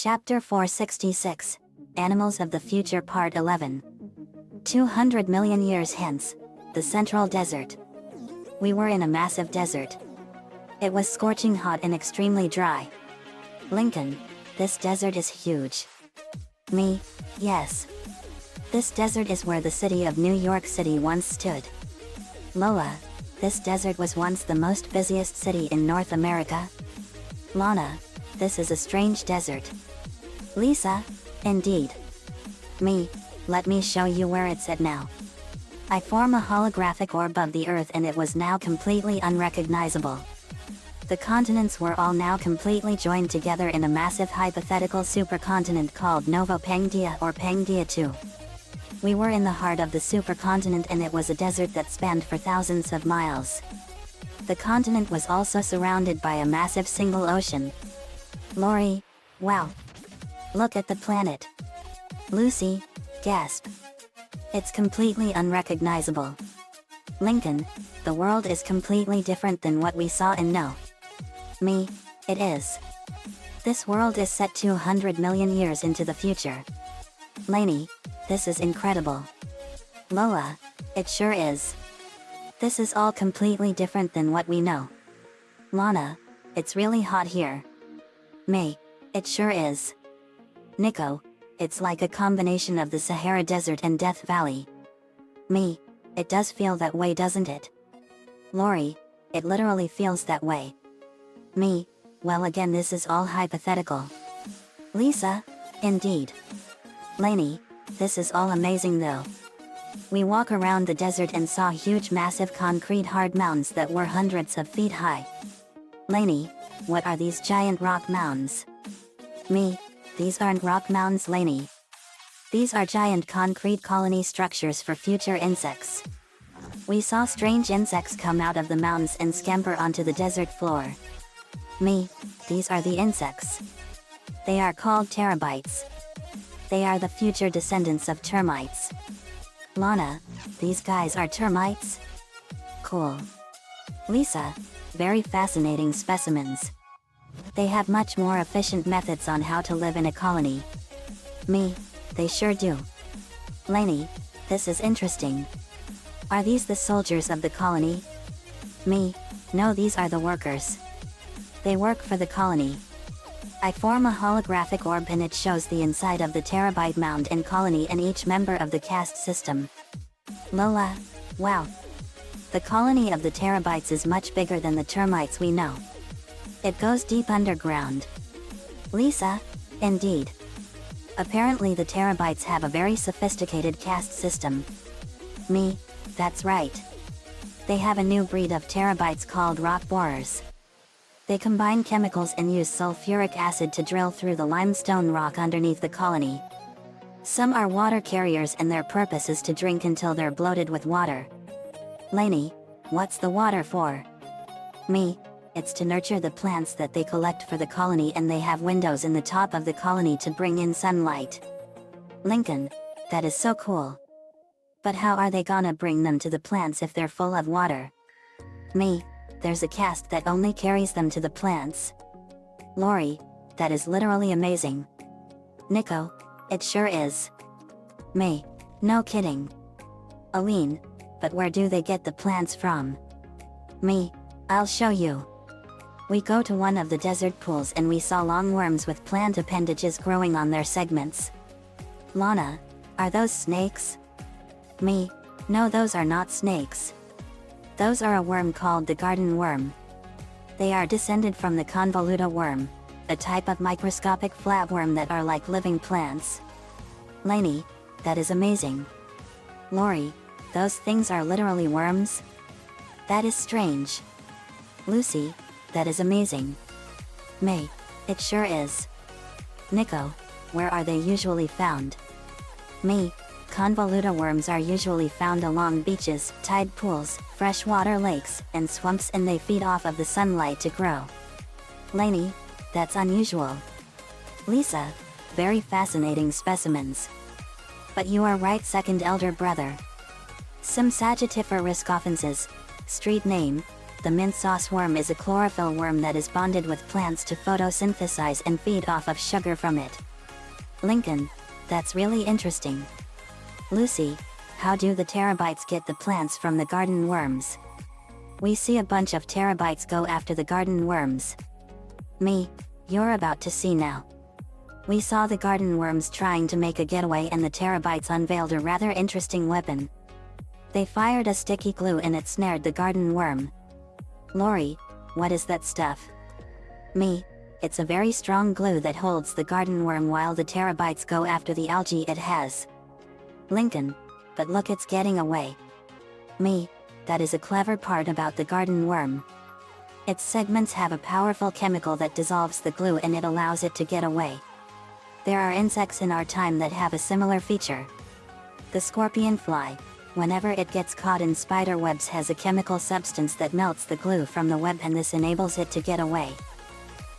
Chapter 466, Animals of the Future Part 11. 200 million years hence, the Central Desert. We were in a massive desert. It was scorching hot and extremely dry. Lincoln, this desert is huge. Me, yes. This desert is where the city of New York City once stood. Lola, this desert was once the most busiest city in North America. Lana, this is a strange desert. Lisa, indeed. Me, let me show you where it's at now. I form a holographic orb of the Earth and it was now completely unrecognizable. The continents were all now completely joined together in a massive hypothetical supercontinent called Novo Pangea or Pangea 2. We were in the heart of the supercontinent and it was a desert that spanned for thousands of miles. The continent was also surrounded by a massive single ocean. Lori, wow. Look at the planet. Lucy, gasp. It's completely unrecognizable. Lincoln, the world is completely different than what we saw and know. Me, it is. This world is set 200 million years into the future. Lainey, this is incredible. Lola, it sure is. This is all completely different than what we know. Lana, it's really hot here. Me, it sure is. Nico, it's like a combination of the Sahara Desert and Death Valley. Me, it does feel that way, doesn't it? Lori, it literally feels that way. Me, well again this is all hypothetical. Lisa, indeed. Lainey, this is all amazing though. We walk around the desert and saw huge massive concrete hard mounds that were hundreds of feet high. Lainey, what are these giant rock mounds? Me, these aren't rock mounds, Lainey. These are giant concrete colony structures for future insects. We saw strange insects come out of the mountains and scamper onto the desert floor. Me, these are the insects. They are called terabytes. They are the future descendants of termites. Lana, these guys are termites? Cool. Lisa, very fascinating specimens. They have much more efficient methods on how to live in a colony. Me, they sure do. Lainey, this is interesting. Are these the soldiers of the colony? Me, no, these are the workers. They work for the colony. I form a holographic orb and it shows the inside of the terabyte mound and colony and each member of the caste system. Lola, wow. The colony of the terabytes is much bigger than the termites we know. It goes deep underground. Lisa, indeed. Apparently the terabytes have a very sophisticated caste system. Me, that's right. They have a new breed of terabytes called rock borers. They combine chemicals and use sulfuric acid to drill through the limestone rock underneath the colony. Some are water carriers and their purpose is to drink until they're bloated with water. Lainey, what's the water for? Me, it's to nurture the plants that they collect for the colony and they have windows in the top of the colony to bring in sunlight. Lincoln, that is so cool. But how are they gonna bring them to the plants if they're full of water? Me, there's a caste that only carries them to the plants. Lori, that is literally amazing. Nico, it sure is. Me, no kidding. Aline, but where do they get the plants from? Me, I'll show you. We go to one of the desert pools and we saw long worms with plant appendages growing on their segments. Lana, are those snakes? Me, no, those are not snakes. Those are a worm called the garden worm. They are descended from the convoluta worm, a type of microscopic flatworm that are like living plants. Lainey, that is amazing. Lori, those things are literally worms? That is strange. Lucy, that is amazing. May, it sure is. Nico, where are they usually found? Me, convoluta worms are usually found along beaches, tide pools, freshwater lakes, and swamps and they feed off of the sunlight to grow. Lainey, that's unusual. Lisa, very fascinating specimens. But you are right, second elder brother. Some Sagittarifer riscoffenses, street name, The mint sauce worm is a chlorophyll worm that is bonded with plants to photosynthesize and feed off of sugar from it. Lincoln, that's really interesting. Lucy, how do the terabytes get the plants from the garden worms? We see a bunch of terabytes go after the garden worms. Me, you're about to see now. We saw the garden worms trying to make a getaway and the terabytes unveiled a rather interesting weapon. They fired a sticky glue and it snared the garden worm. Lori, what is that stuff? Me, it's a very strong glue that holds the garden worm while the terabytes go after the algae it has. Lincoln, but look, it's getting away. Me, that is a clever part about the garden worm. Its segments have a powerful chemical that dissolves the glue and it allows it to get away. There are insects in our time that have a similar feature. The scorpion fly, whenever it gets caught in spider webs, has a chemical substance that melts the glue from the web and this enables it to get away.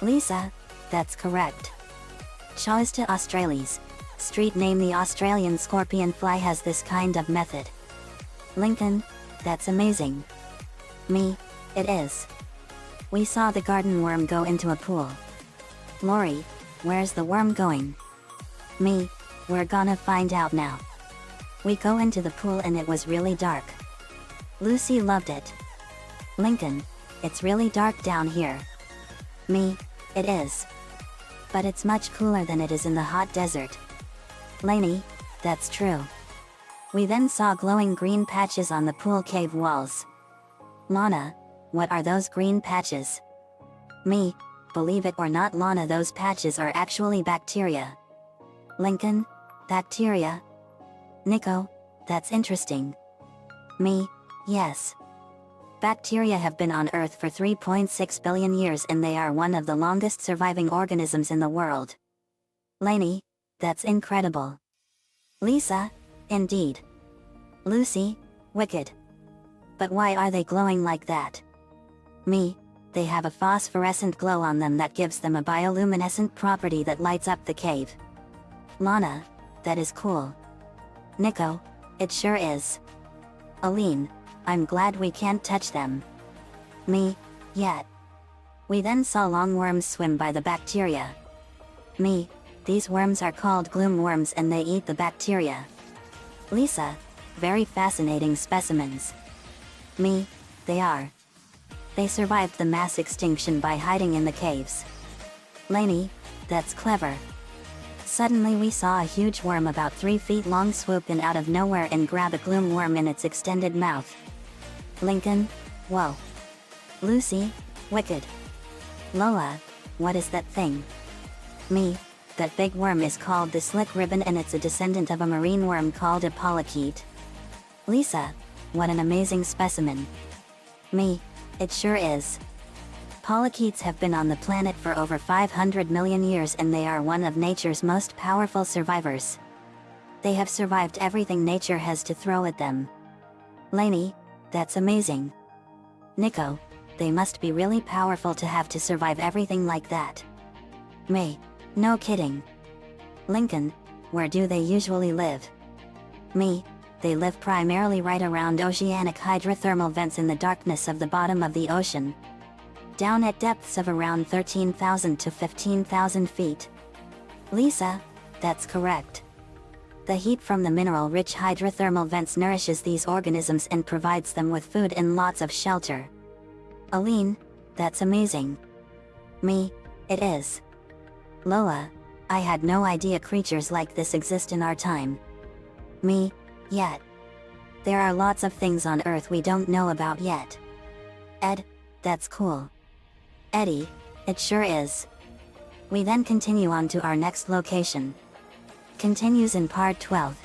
Lisa, that's correct. Choice to Australies. Street name: the Australian scorpion fly has this kind of method. Lincoln, that's amazing. Me, it is. We saw the garden worm go into a pool. Lori, where's the worm going? Me, we're gonna find out now. We go into the pool and it was really dark. Lucy loved it. Lincoln, it's really dark down here. Me, it is. But it's much cooler than it is in the hot desert. Lainey, that's true. We then saw glowing green patches on the pool cave walls. Lana, what are those green patches? Me, believe it or not, Lana, those patches are actually bacteria. Lincoln, bacteria? Nico, that's interesting. Me, yes. Bacteria have been on Earth for 3.6 billion years and they are one of the longest surviving organisms in the world. Lainey, that's incredible. Lisa, indeed. Lucy, wicked. But why are they glowing like that? Me, they have a phosphorescent glow on them that gives them a bioluminescent property that lights up the cave. Lana, that is cool. Nico, it sure is. Aline, I'm glad we can't touch them. Me, yet. We then saw longworms swim by the bacteria. Me, these worms are called gloom worms and they eat the bacteria. Lisa, very fascinating specimens. Me, they are. They survived the mass extinction by hiding in the caves. Lainey, that's clever. Suddenly we saw a huge worm about 3 feet long swoop in out of nowhere and grab a gloom worm in its extended mouth. Lincoln, whoa. Lucy, wicked. Lola, what is that thing? Me, that big worm is called the slick ribbon and it's a descendant of a marine worm called a polychaete. Lisa, what an amazing specimen. Me, it sure is. Polychaetes have been on the planet for over 500 million years and they are one of nature's most powerful survivors. They have survived everything nature has to throw at them. Lainey, that's amazing. Nico, they must be really powerful to have to survive everything like that. Me, no kidding. Lincoln, where do they usually live? Me, they live primarily right around oceanic hydrothermal vents in the darkness of the bottom of the ocean. Down at depths of around 13,000 to 15,000 feet. Lisa, that's correct. The heat from the mineral-rich hydrothermal vents nourishes these organisms and provides them with food and lots of shelter. Aline, that's amazing. Me, it is. Lola, I had no idea creatures like this exist in our time. Me, yet. There are lots of things on Earth we don't know about yet. Ed, that's cool. Eddie, it sure is. We then continue on to our next location. Continues in part 12.